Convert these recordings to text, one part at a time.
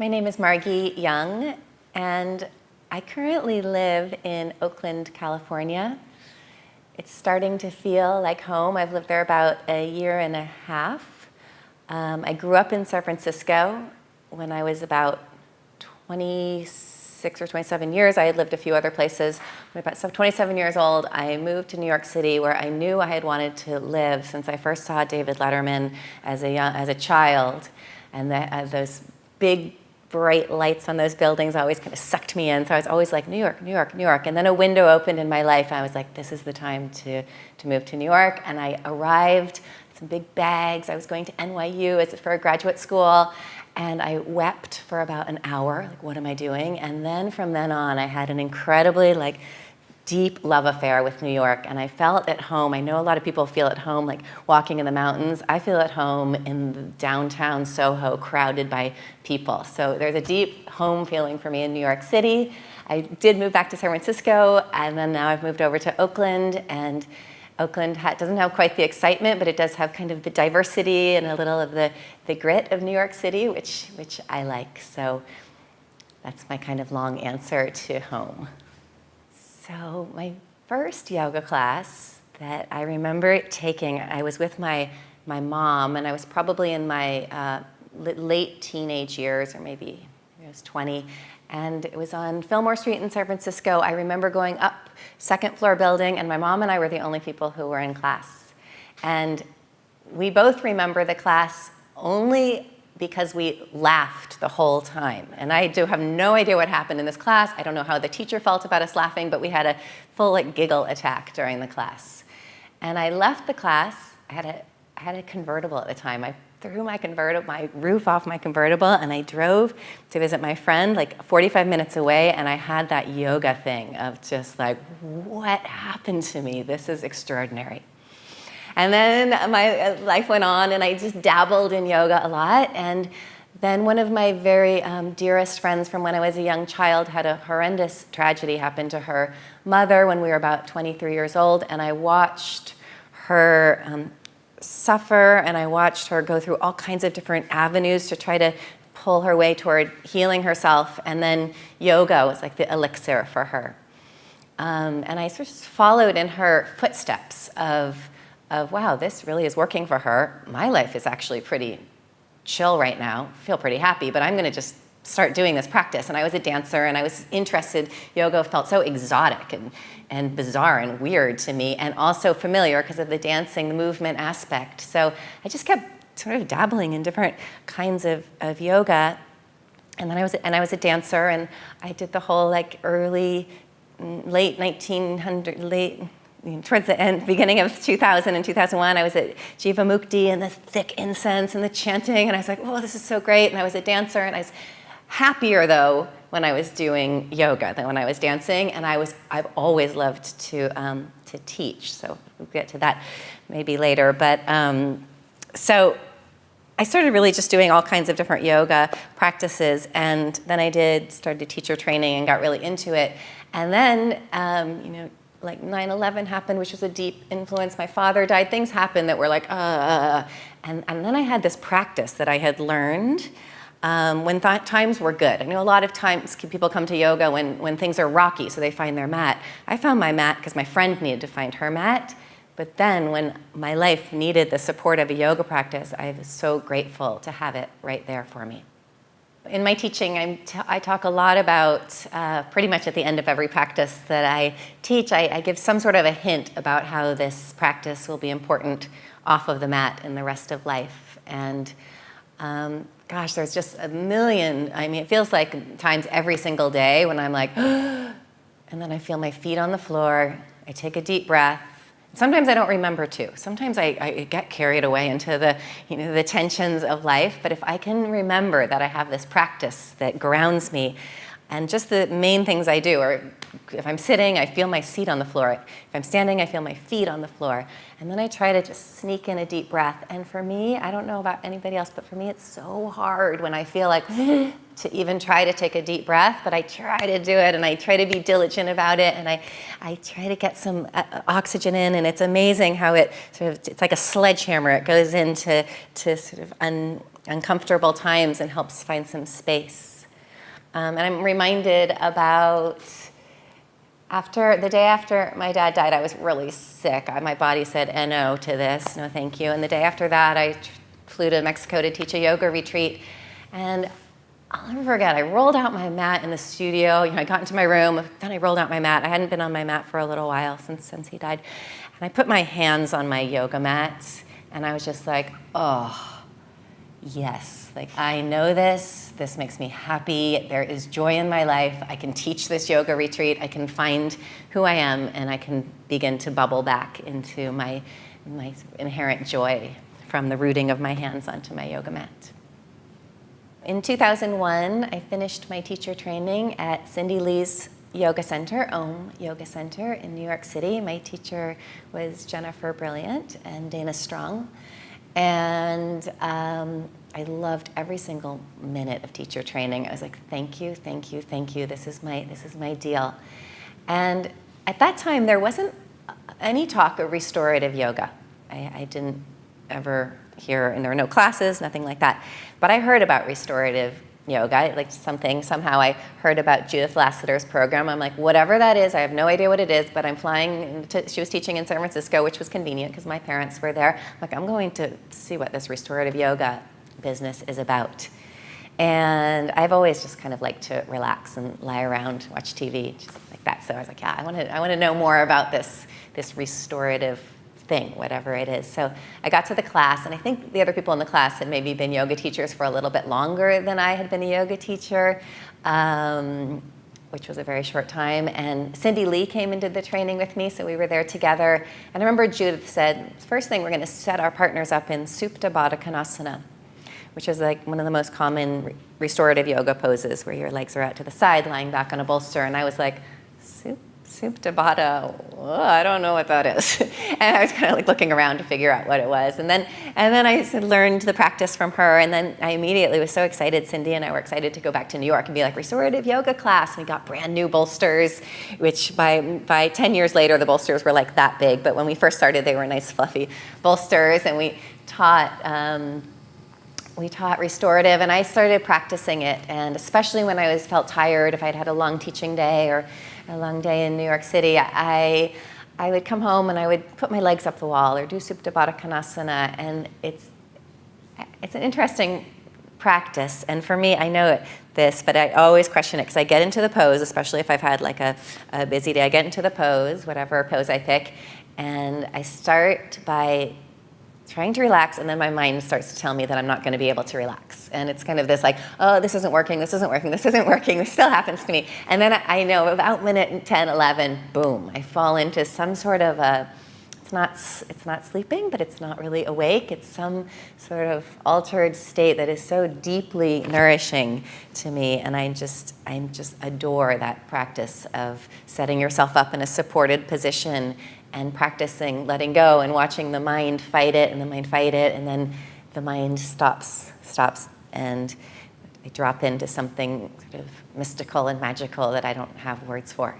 My name is Margi Young, and I currently live in Oakland, California. It's starting to feel like home. I've lived there about a year and a half. I grew up in San Francisco. When I was about 26 or 27 years, I had lived a few other places. When about 27 years old, I moved to New York City, where I knew I had wanted to live since I first saw David Letterman as a child. And those big, bright lights on those buildings always kind of sucked me in. So I was always like, New York, New York, New York. And then a window opened in my life. And I was like, this is the time to move to New York. And I arrived, some big bags. I was going to NYU for a graduate school. And I wept for about an hour, like, what am I doing? And then from then on, I had an incredibly deep love affair with New York, and I felt at home. I know a lot of people feel at home, like walking in the mountains. I feel at home in downtown Soho, crowded by people. So there's a deep home feeling for me in New York City. I did move back to San Francisco, and then now I've moved over to Oakland, and Oakland doesn't have quite the excitement, but it does have kind of the diversity and a little of the grit of New York City, which I like. So that's my kind of long answer to home. So my first yoga class that I remember taking, I was with my mom, and I was probably in my late teenage years, or maybe I was 20, and it was on Fillmore Street in San Francisco. I remember going up second floor building, and my mom and I were the only people who were in class. And we both remember the class only because we laughed the whole time. And I do have no idea what happened in this class. I don't know how the teacher felt about us laughing, but we had a full giggle attack during the class. And I left the class. I had a convertible at the time. I threw my roof off my convertible, and I drove to visit my friend 45 minutes away, and I had that yoga thing of just what happened to me? This is extraordinary. And then my life went on, and I just dabbled in yoga a lot. And then one of my very dearest friends from when I was a young child had a horrendous tragedy happen to her mother when we were about 23 years old. And I watched her suffer, and I watched her go through all kinds of different avenues to try to pull her way toward healing herself. And then yoga was like the elixir for her. And I sort of followed in her footsteps of wow, this really is working for her. My life is actually pretty chill right now. I feel pretty happy, but I'm going to just start doing this practice. And I was a dancer, and I was interested. Yoga felt so exotic and bizarre and weird to me, and also familiar because of the dancing, the movement aspect. So I just kept sort of dabbling in different kinds of yoga. And then I was a dancer, and I did the whole towards the end, beginning of 2000 and 2001, I was at Jivamukti, and the thick incense and the chanting, and I was like, oh, this is so great. And I was a dancer, and I was happier, though, when I was doing yoga than when I was dancing. And I've always loved to teach, so we'll get to that maybe later. But so I started really just doing all kinds of different yoga practices, and then started teacher training and got really into it. And then, 9/11 happened, which was a deep influence. My father died. Things happened that were and then I had this practice that I had learned when times were good. I know a lot of times people come to yoga when things are rocky, so they find their mat. I found my mat because my friend needed to find her mat. But then when my life needed the support of a yoga practice, I was so grateful to have it right there for me. In my teaching, I talk a lot about, pretty much at the end of every practice that I teach, I give some sort of a hint about how this practice will be important off of the mat in the rest of life. And gosh, there's just a million, it feels like times every single day when I'm like, and then I feel my feet on the floor, I take a deep breath. Sometimes I don't remember to. Sometimes I get carried away into the tensions of life. But if I can remember that I have this practice that grounds me, and just the main things I do are, if I'm sitting, I feel my seat on the floor. If I'm standing, I feel my feet on the floor. And then I try to just sneak in a deep breath. And for me, I don't know about anybody else, but for me, it's so hard when I feel like to even try to take a deep breath, but I try to do it, and I try to be diligent about it, and I try to get some oxygen in, and it's amazing how it's like a sledgehammer. It goes into sort of uncomfortable times and helps find some space. And I'm reminded about the day after my dad died, I was really sick. My body said no to this, no thank you. And the day after that, I flew to Mexico to teach a yoga retreat. And I'll never forget, I rolled out my mat in the studio. I got into my room, then I rolled out my mat. I hadn't been on my mat for a little while since he died. And I put my hands on my yoga mat, and I was just like, oh, yes. Like, I know this. This makes me happy. There is joy in my life. I can teach this yoga retreat. I can find who I am, and I can begin to bubble back into my inherent joy from the rooting of my hands onto my yoga mat. In 2001, I finished my teacher training at Cyndi Lee's yoga center, Om Yoga Center in New York City. My teacher was Jennifer Brilliant and Dana Strong. And I loved every single minute of teacher training. I was like, thank you, thank you, thank you. This is my deal. And at that time, there wasn't any talk of restorative yoga. I didn't ever hear, and there were no classes, nothing like that. But I heard about restorative yoga, like somehow I heard about Judith Lassiter's program. I'm like, whatever that is, I have no idea what it is, but I'm flying she was teaching in San Francisco, which was convenient because my parents were there. I'm like, I'm going to see what this restorative yoga business is about. And I've always just kind of liked to relax and lie around, watch TV, just like that. So I was like, yeah, I want to know more about this restorative thing, whatever it is. So I got to the class, and I think the other people in the class had maybe been yoga teachers for a little bit longer than I had been a yoga teacher, which was a very short time. And Cyndi Lee came and did the training with me, so we were there together. And I remember Judith said, first thing, we're going to set our partners up in Supta Baddha Konasana, which is like one of the most common restorative yoga poses where your legs are out to the side, lying back on a bolster. And I was like, Supta Baddha, I don't know what that is. And I was kind of like looking around to figure out what it was. And then I learned the practice from her. And then I immediately was so excited. Cyndi and I were excited to go back to New York and be like, restorative yoga class. And we got brand new bolsters, which by 10 years later, the bolsters were like that big. But when we first started, they were nice, fluffy bolsters. And we taught restorative, and I started practicing it. And especially when I felt tired, if I'd had a long teaching day or a long day in New York City, I would come home and I would put my legs up the wall or do Supta Baddha Konasana. And it's an interesting practice. And for me, I know this, but I always question it because I get into the pose, especially if I've had like a busy day. I get into the pose, whatever pose I pick, and I start by trying to relax, and then my mind starts to tell me that I'm not going to be able to relax. And it's kind of this like, oh, this isn't working, this isn't working, this isn't working, this still happens to me. And then I know about minute 10, 11, boom, I fall into some sort of it's not sleeping, but it's not really awake. It's some sort of altered state that is so deeply nourishing to me. And I just adore that practice of setting yourself up in a supported position and practicing letting go and watching the mind fight it, and the mind fight it, and then the mind stops, and I drop into something sort of mystical and magical that I don't have words for.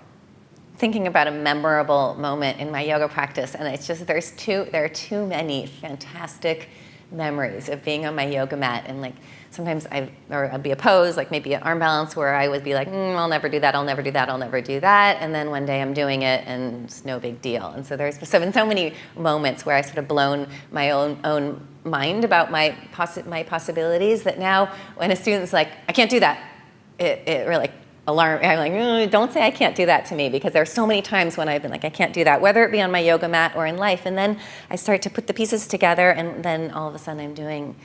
Thinking about a memorable moment in my yoga practice, and it's just there are too many fantastic memories of being on my yoga mat, and like sometimes I'd be a pose, like maybe an arm balance, where I would be like, I'll never do that, I'll never do that, I'll never do that, and then one day I'm doing it, and it's no big deal. And so there's been so many moments where I sort of blown my own mind about my possibilities that now when a student's like, I can't do that, it really alarm. I'm like, don't say I can't do that to me, because there are so many times when I've been like, I can't do that, whether it be on my yoga mat or in life. And then I start to put the pieces together, and then all of a sudden I'm doing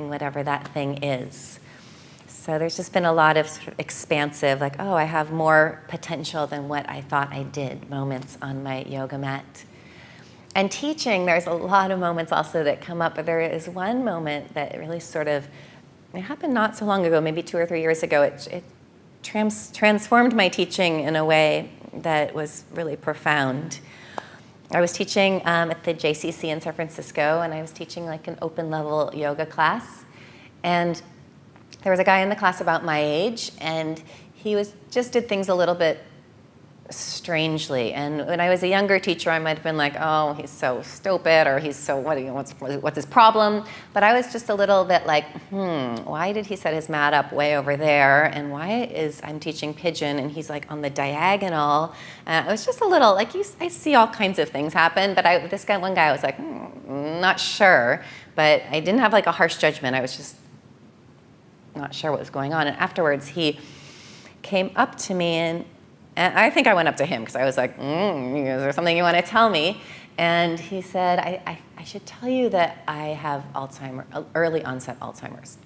whatever that thing is. So there's just been a lot of sort of expansive, like, oh, I have more potential than what I thought I did moments on my yoga mat. And teaching, there's a lot of moments also that come up, but there is one moment that really it happened not so long ago, maybe 2 or 3 years ago. It transformed my teaching in a way that was really profound. I was teaching at the JCC in San Francisco, and I was teaching like an open level yoga class. And there was a guy in the class about my age, and he just did things a little bit strangely. And when I was a younger teacher, I might have been like, oh, he's so stupid, or he's so, what's his problem? But I was just a little bit like, why did he set his mat up way over there? And why is I'm teaching pigeon and he's like on the diagonal? I was just a little like, I see all kinds of things happen, but one guy I was like, not sure. But I didn't have like a harsh judgment. I was just not sure what was going on. And afterwards, he came up to me, and I think I went up to him because I was like, is there something you want to tell me? And he said, I should tell you that I have early onset Alzheimer's.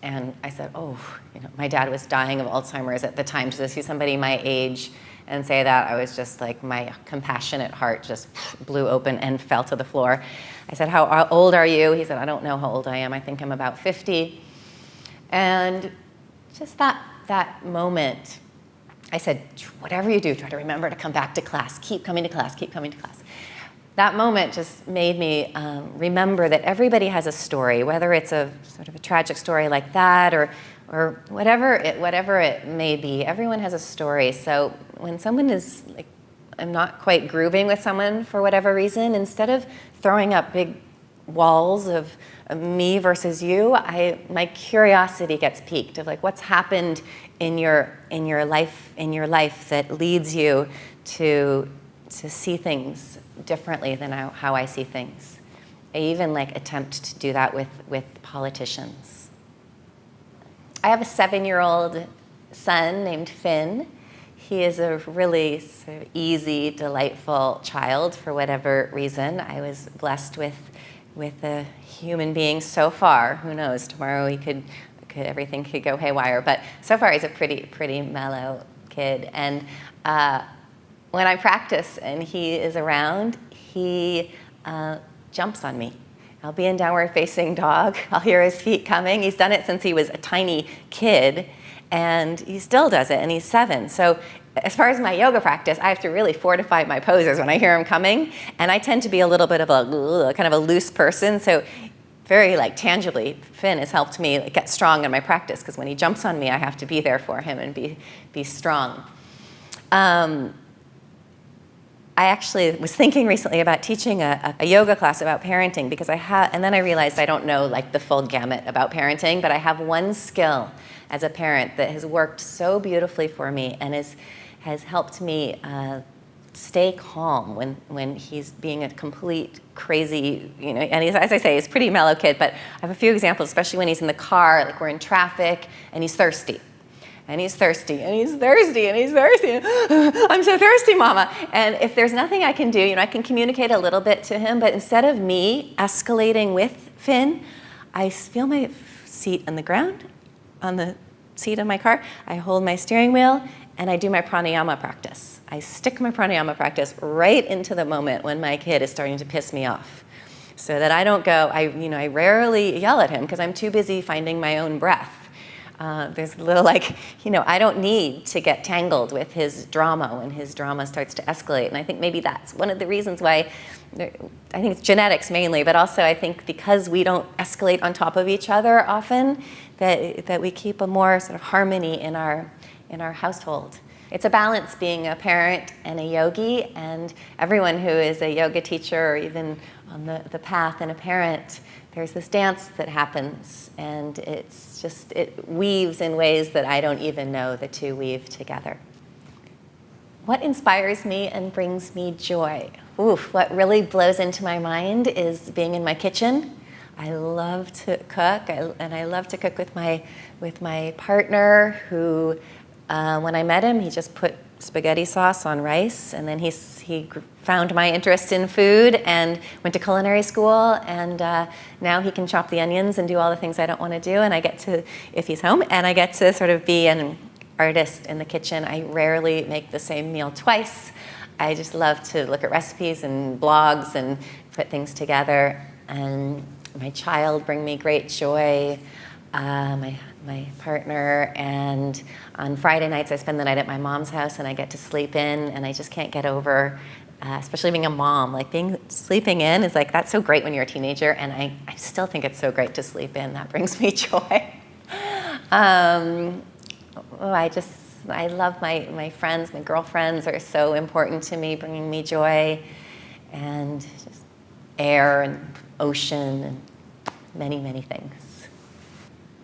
And I said, my dad was dying of Alzheimer's at the time. To see somebody my age and say that, I was just like, my compassionate heart just blew open and fell to the floor. I said, how old are you? He said, I don't know how old I am. I think I'm about 50. And just that moment, I said, whatever you do, try to remember to come back to class. Keep coming to class, keep coming to class. That moment just made me remember that everybody has a story, whether it's a sort of a tragic story like that or whatever it may be. Everyone has a story. So when someone is like, I'm not quite grooving with someone for whatever reason, instead of throwing up big walls of me versus you, my curiosity gets piqued of like what's happened in your life that leads you to see things differently than how I see things. I even like attempt to do that with politicians. I have a 7-year-old son named Finn. He is a really sort of easy, delightful child for whatever reason. I was blessed with a human being so far. Who knows? Tomorrow everything could go haywire. But so far, he's a pretty mellow kid. And when I practice and he is around, he jumps on me. I'll be in downward facing dog. I'll hear his feet coming. He's done it since he was a tiny kid, and he still does it, and he's 7. So as far as my yoga practice, I have to really fortify my poses when I hear him coming. And I tend to be a little bit of a kind of a loose person. So very like tangibly, Finn has helped me like, get strong in my practice, because when he jumps on me, I have to be there for him and be strong. I actually was thinking recently about teaching a yoga class about parenting, because and then I realized I don't know like the full gamut about parenting, but I have one skill as a parent that has worked so beautifully for me and has helped me stay calm when he's being a complete crazy, and as I say, he's a pretty mellow kid, but I have a few examples, especially when he's in the car, like we're in traffic, and he's thirsty. And he's thirsty, and he's thirsty, and he's thirsty. I'm so thirsty, Mama. And if there's nothing I can do, I can communicate a little bit to him, but instead of me escalating with Finn, I feel my seat on the ground, on the seat of my car. I hold my steering wheel, and I do my pranayama practice. I stick my pranayama practice right into the moment when my kid is starting to piss me off, so that I don't go, I rarely yell at him because I'm too busy finding my own breath. There's a little I don't need to get tangled with his drama when his drama starts to escalate. And I think maybe that's one of the reasons why, I think it's genetics mainly, but also I think because we don't escalate on top of each other often, that we keep a more sort of harmony in our household. It's a balance being a parent and a yogi, and everyone who is a yoga teacher or even on the path and a parent, there's this dance that happens, and it weaves in ways that I don't even know the two weave together. What inspires me and brings me joy? What really blows into my mind is being in my kitchen. I love to cook, and I love to cook with my partner who, when I met him, he just put spaghetti sauce on rice, and then he found my interest in food and went to culinary school, and now he can chop the onions and do all the things I don't want to do, and I get to, if he's home, and I get to sort of be an artist in the kitchen. I rarely make the same meal twice. I just love to look at recipes and blogs and put things together, and my child bring me great joy. My partner, and on Friday nights I spend the night at my mom's house, and I get to sleep in, and I just can't get over, especially being a mom, like sleeping in is like, that's so great when you're a teenager, and I still think it's so great to sleep in. That brings me joy. I love my friends. My girlfriends are so important to me, bringing me joy, and just air and ocean and many, many things.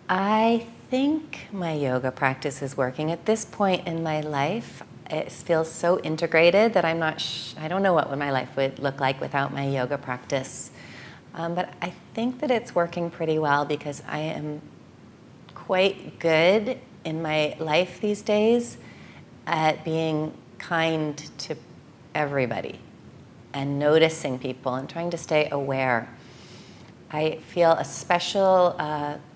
I think my yoga practice is working. At this point in my life, it feels so integrated that I don't know what my life would look like without my yoga practice. But I think that it's working pretty well because I am quite good in my life these days at being kind to everybody and noticing people and trying to stay aware. I feel a special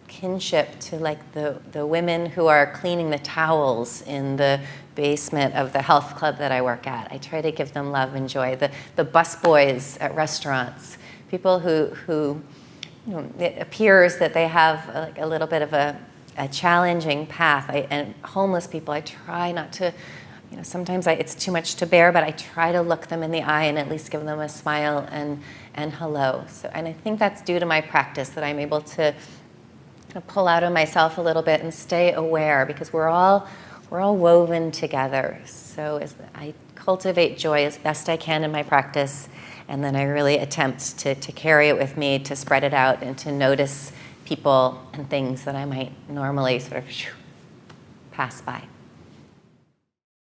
kinship to like the women who are cleaning the towels in the basement of the health club that I work at. I try to give them love and joy. The busboys at restaurants, people who it appears that they have like a little bit of a challenging path. And homeless people, I try not to, sometimes it's too much to bear, but I try to look them in the eye and at least give them a smile and hello. And I think that's due to my practice, that I'm able to pull out of myself a little bit and stay aware, because we're all woven together. So as I cultivate joy as best I can in my practice, and then I really attempt to carry it with me, to spread it out, and to notice people and things that I might normally sort of pass by.